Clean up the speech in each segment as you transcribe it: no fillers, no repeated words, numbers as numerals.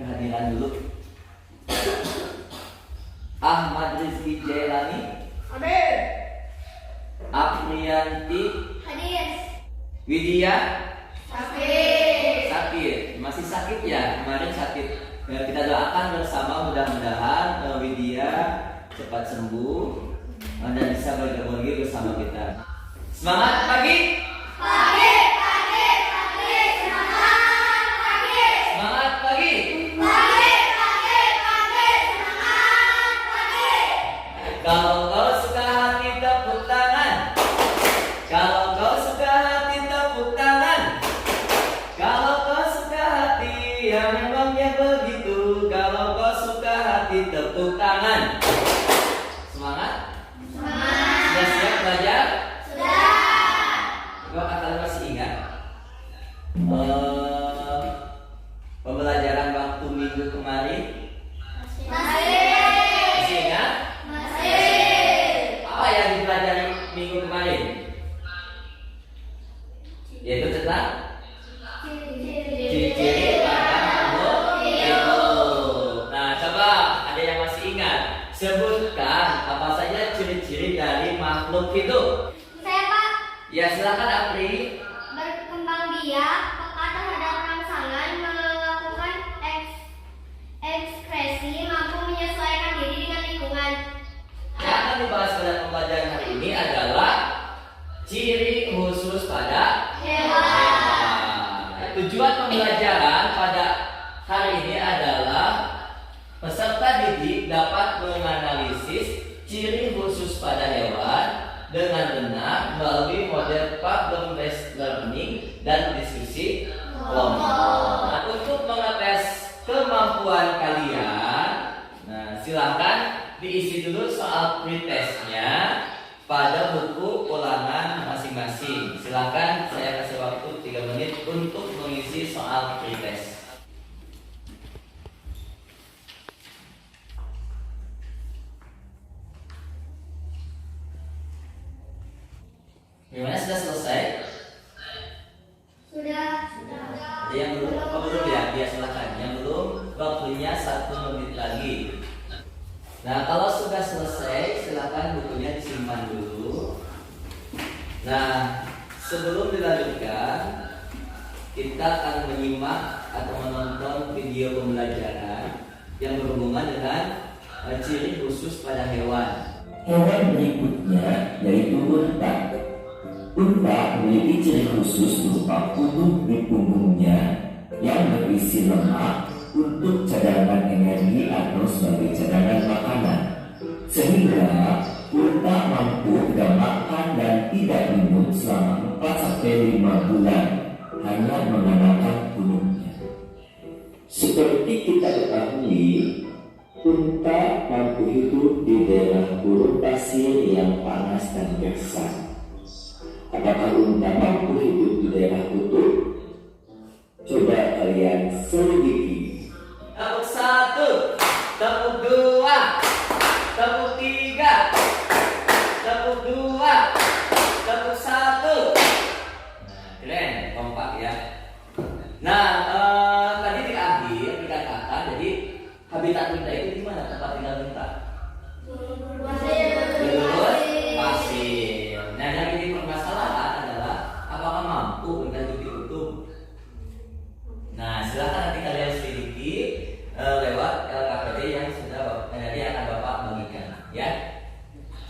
kehadiran dulu. Ahmad Rizky Jailani. Hadir. Aprianti. Hadir. Widya. Sakit. Sakit. Masih sakit ya? Kemarin sakit. Kita doakan bersama mudah-mudahan Widya cepat sembuh dan bisa bergabung lagi bersama kita. Semangat pagi. Pagi, pagi, pagi, semangat pagi. Semangat pagi. Pagi, pagi, pagi, semangat pagi. Kalau kau suka hati tepuk tangan. Kalau kau suka hati tepuk tangan. Kalau kau suka hati ya memangnya begitu. Kalau kau suka hati tepuk tangan. Semangat. Semangat. Sudah siap belajar? Sudah. Kau kalian masih ingat pembelajaran waktu minggu kemarin? Masih. Masih ingat? Masih. Apa yang dipelajari minggu kemarin? Yaitu tentang ciri-ciri pada makhluk hidup. Nah, coba ada yang masih ingat? Sebutkan apa saja ciri-ciri dari makhluk hidup. Saya Pak, Ya, silakan Apri. berkembang biak, peka terhadap rangsangan, melakukan ekskresi, mampu menyesuaikan diri dengan lingkungan. Yang akan dibahas pada pembelajaran hari ini adalah ciri khusus pada Hewan. Tujuan pembelajaran pada hari ini adalah peserta didik dapat menganalisis ciri khusus pada hewan dengan benar melalui model problem-based learning dan diskusi kelompok. Nah, untuk mengetes kemampuan kalian, silahkan diisi dulu soal pretestnya pada buku ulangan masing-masing. Silahkan saya kasih waktu 3 menit untuk mengisi soal pretest. Gimana, sudah selesai? Sudah. Ada yang belum? Oh, belum ya? Ya, silahkan. Yang belum, waktunya 1 menit lagi. Nah, kalau sudah selesai, silakan bukunya disimpan dulu. Nah, sebelum dilanjutkan, kita akan menyimak atau menonton video pembelajaran yang berhubungan dengan ciri khusus pada hewan. Hewan berikutnya yaitu unta. Unta memiliki ciri khusus berupa punuk di punggungnya yang berisi lemak untuk cadangan energi atau sebagai cadangan makanan, sehingga unta mampu tidak makan dan tidak minum selama 4-5 bulan hanya menggunakan punuknya. Seperti kita ketahui, unta mampu hidup di daerah gurun pasir yang panas dan gersang. Apakah unta mampu hidup di daerah kutub? Coba kalian selidiki. Tepuk 1, tepuk 2, tepuk 3, tepuk 2, tepuk 1. Nah, keren, kompak ya. Nah, tadi di akhir dikatakan, jadi habitat unta itu di mana tempat tinggal unta? Lurus pasir. Nah, yang ini permasalahan adalah apakah mampu unta hidup di kutub? Nah, silakan nanti kalian selidiki lewat LKPD yang sudah nanti akan Bapak bagikan, ya.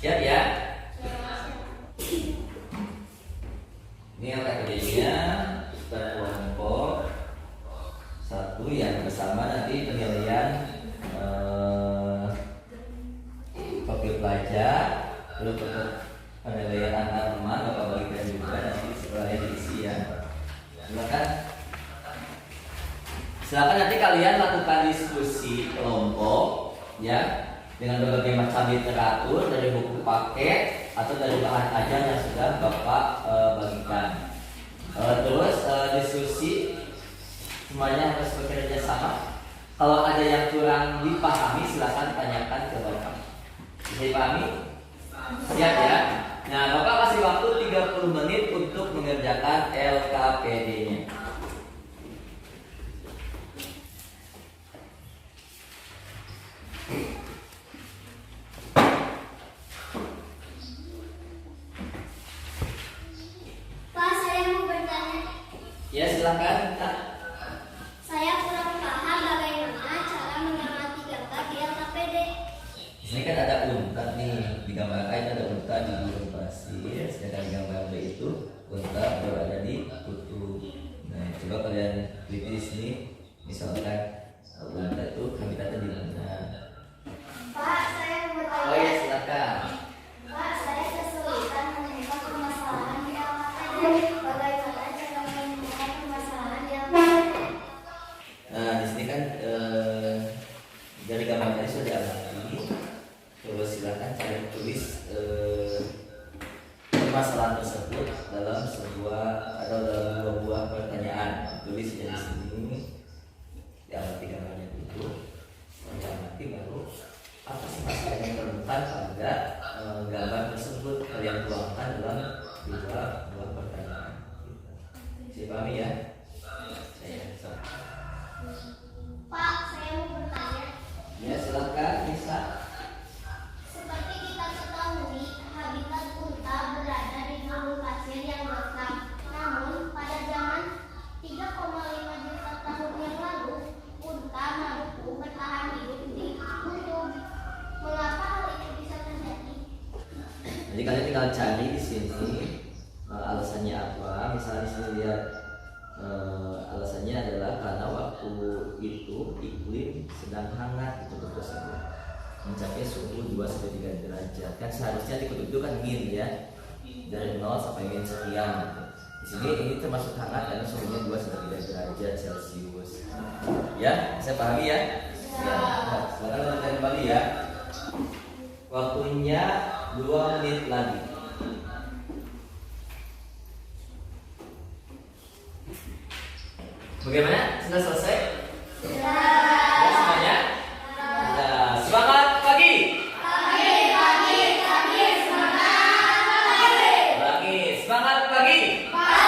Siap ya? Ini LKPD-nya berkelompok 1 yang bersama nanti penilaian topik pelajar, lalu penilaian antar teman Bapak bagikan juga nanti setelahnya diisi ya. Silakan nanti kalian lakukan diskusi kelompok ya dengan berbagai macam literatur dari buku paket atau dari bahan ajar yang sudah Bapak bagikan. Terus diskusi semuanya harus bekerja sama. Kalau ada yang kurang dipahami silakan tanyakan ke Bapak. Bisa dipahami? Siap ya? Nah, Bapak kasih waktu 30 menit untuk mengerjakan LKPD-nya. silakan. Kak. Saya kurang paham bagaimana cara mengamati gambar di LKPD. Di sini kan ada unta nih, di gambar A itu ada unta di gurun pasir, sedangkan di gambar B itu unta berada di kutub. Nah, coba kalian teliti di sini, misalkan unta itu habitatnya di mana? Pak, saya mau Oh bertanya. ya, silakan. Pak, saya kesulitan menemukan permasalahan di LKPD. Bagaimana cara menemukan permasalahan di LKPD? Nah, di sini kan dari gambar tadi sudah diamati. Terus silakan cari tulis permasalahan tersebut dalam sebuah atau dalam dua buah pertanyaan. Tulis di sini, diamati gambarnya dulu, diamati baru apa sih masalah yang terletak pada gambar tersebut kalian tuangkan dalam dua buah pertanyaan. Saya pahami ya? Saya. Pak, saya mau bertanya. Ya silakan bisa. Seperti kita ketahui, habitat unta berada di gurun pasir yang datar. Namun, pada zaman 3,5 juta tahun yang lalu, unta mampu bertahan hidup di kutub. Mengapa hal itu bisa terjadi? Jadi kalian tinggal cari di sini alasannya apa. Misalnya di sini lihat alasannya adalah karena waktu itu iklim sedang hangat di kutub tersebut, mencapai suhu 2-3 derajat. Kan seharusnya di kutub itu kan min ya, dari 0 sampai min sekian. Di sini ini termasuk hangat karena suhunya 2-3 derajat Celcius. Ya, saya pahami ya. Ya, sekarang kita kembali ya. Waktunya 2 menit lagi. Bagaimana? Sudah selesai? Ya, semuanya? Nah, semangat pagi! Lagi, semangat pagi! Nah,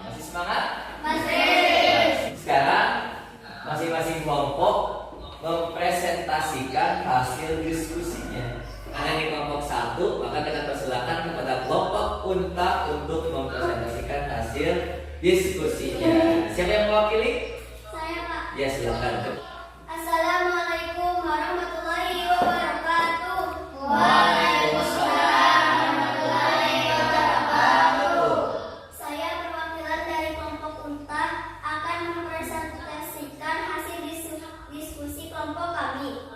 masih semangat? Sekarang masing-masing kelompok mempresentasikan hasil diskusinya. Karena di kelompok 1, maka kita persilakan kepada kelompok unta untuk mempresentasikan hasil diskusinya. Siapa yang mewakili? Saya, Pak. Ya silakan. Assalamualaikum warahmatullahi wabarakatuh. Waalaikumsalam warahmatullahi wabarakatuh. Saya perwakilan dari kelompok unta akan mempresentasikan hasil diskusi kelompok kami.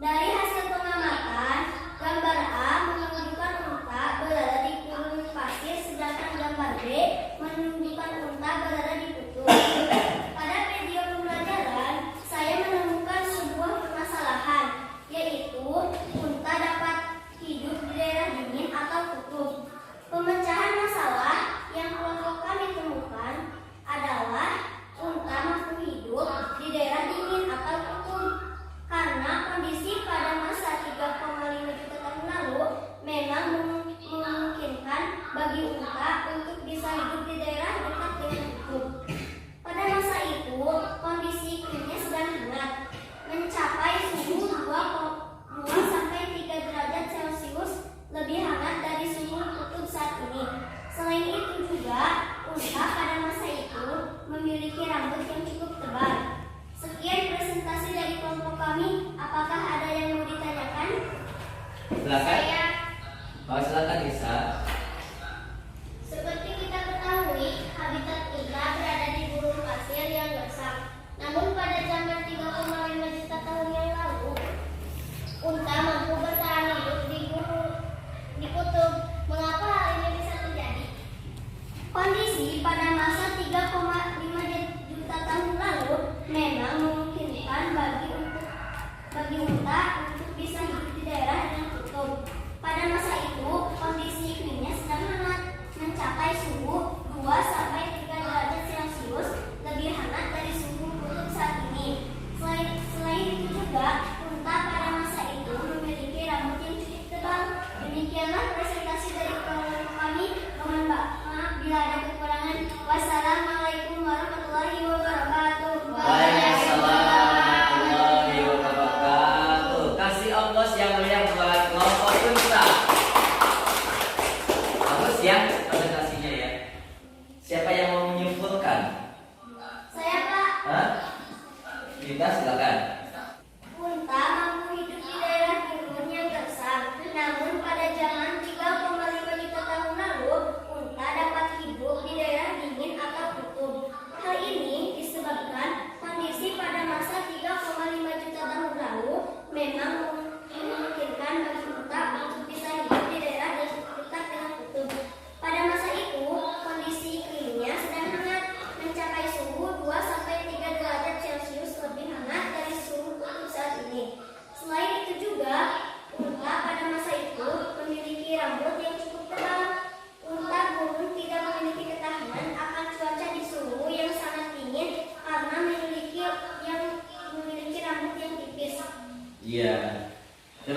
Dari hasil pengamatan, gambar A menunjukkan unta berada di gurun pasir, sedangkan gambar B menunjukkan unta berada di kutub. Pada video pembelajaran,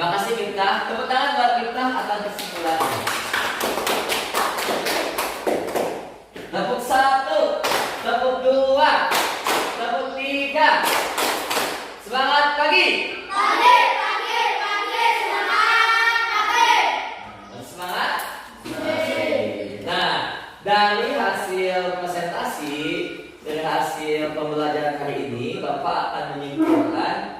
Terima kasih Miftah. Tepuk tangan buat Miftah atas kesimpulannya. Tepuk 1, tepuk 2, tepuk 3. Semangat pagi. Pagi, semangat pagi. Semangat. Nah, dari hasil presentasi, dari hasil pembelajaran hari ini, Bapak akan menyimpulkan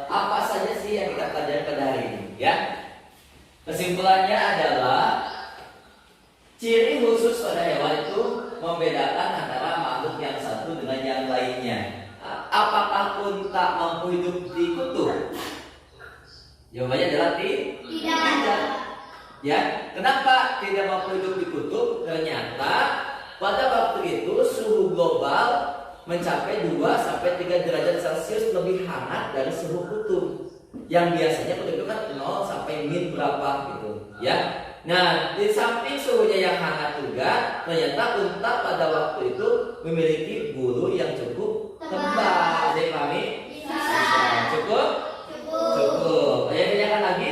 apa saja sih yang kita pelajari pada hari ini, ya. Kesimpulannya adalah ciri khusus pada hewan itu membedakan antara makhluk yang satu dengan yang lainnya. Apakah unta mampu hidup di kutub? Jawabannya adalah tidak. Ya, kenapa tidak mampu hidup di kutub? Ternyata pada waktu itu suhu global mencapai 2-3 derajat Celcius lebih hangat dari suhu kutub. Yang biasanya kutub itu kan 0 sampai min berapa gitu, ya. Nah, di samping suhunya yang hangat juga, ternyata unta pada waktu itu memiliki bulu yang cukup tebal. Jadi kami Bisa. cukup? Cukup. Ayo tanyakan lagi?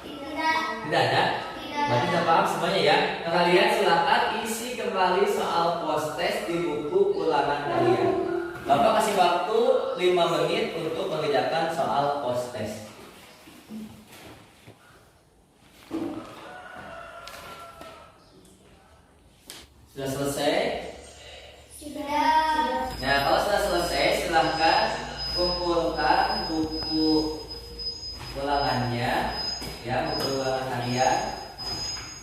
Tidak. Tidak ada? Berarti sudah paham semuanya ya. Nah, kalian silakan isi kembali soal post-test di buku ulangan kalian. Bapak kasih waktu 5 menit untuk mengerjakan soal post-test. Sudah selesai? Sudah. Nah, kalau sudah selesai, silahkan kumpulkan buku ulangannya, ya, buku ulangan harian,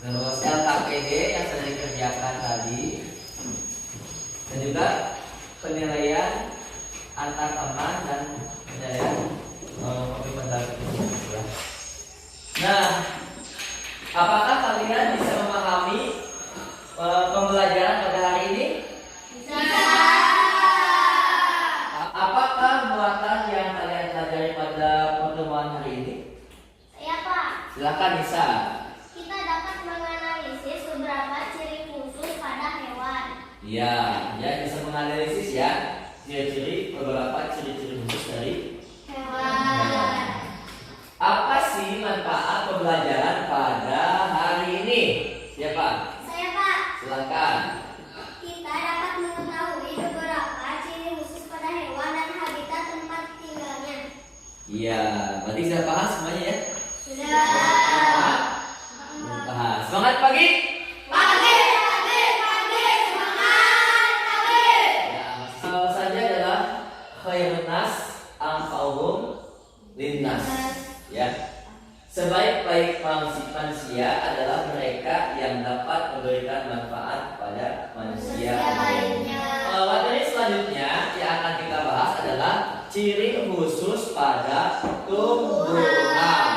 terus LKPD yang sudah dikerjakan tadi, dan juga penilaian antar teman dan penilaian kopi pendapat. Nah, apakah kalian bisa memahami pembelajaran pada hari ini? Bisa. Apakah muatan yang kalian pelajari pada pertemuan hari ini? Saya Pak. Silakan Nisa. Kita dapat menganalisis beberapa ciri khusus pada hewan. Iya, ya bisa menganalisis ya ciri-ciri beberapa ciri-ciri khusus dari Hewan. apa sih manfaat pembelajaran pada hari ini? Siapa? Saya Pak. Silakan. Kita dapat mengetahui beberapa ciri khusus pada hewan dan habitat tempat tinggalnya. Iya, berarti sudah paham semuanya ya? Sudah. Paham. Semangat pagi. Pagi, semangat pagi. Ya, masih saja adalah khairun nas anfa'uhum linnas. Ya. Sebaik-baik manusia adalah mereka yang dapat memberikan manfaat pada manusia lainnya. Materi selanjutnya yang akan kita bahas adalah ciri khusus pada tumbuhan.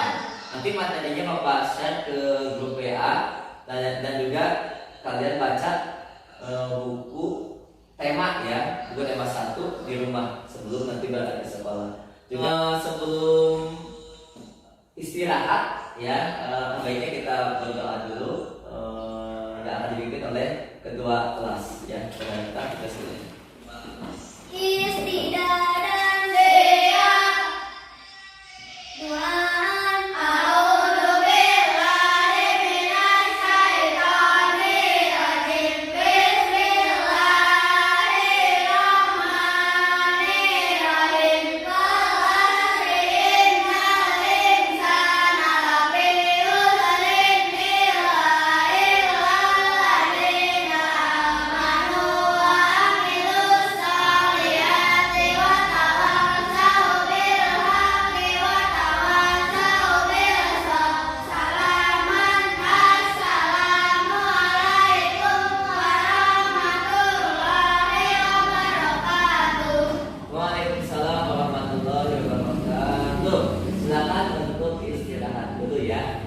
Nanti materinya Bapak share ke grup WA dan juga kalian baca buku tema ya, buku tema 1 di rumah sebelum nanti berada di sekolah. Juga sebelum istirahat ya, baiknya kita berdoa dulu yang akan dipimpin oleh ketua kelas ya. Kita selesai. Istidah dan dea. Tuhan, a'udzu billahi minasy syaithanir rajim. Bismillahirrahmanirrahim. Waalaikumsalam warahmatullahi wabarakatuh. Silakan untuk istirahat dulu ya.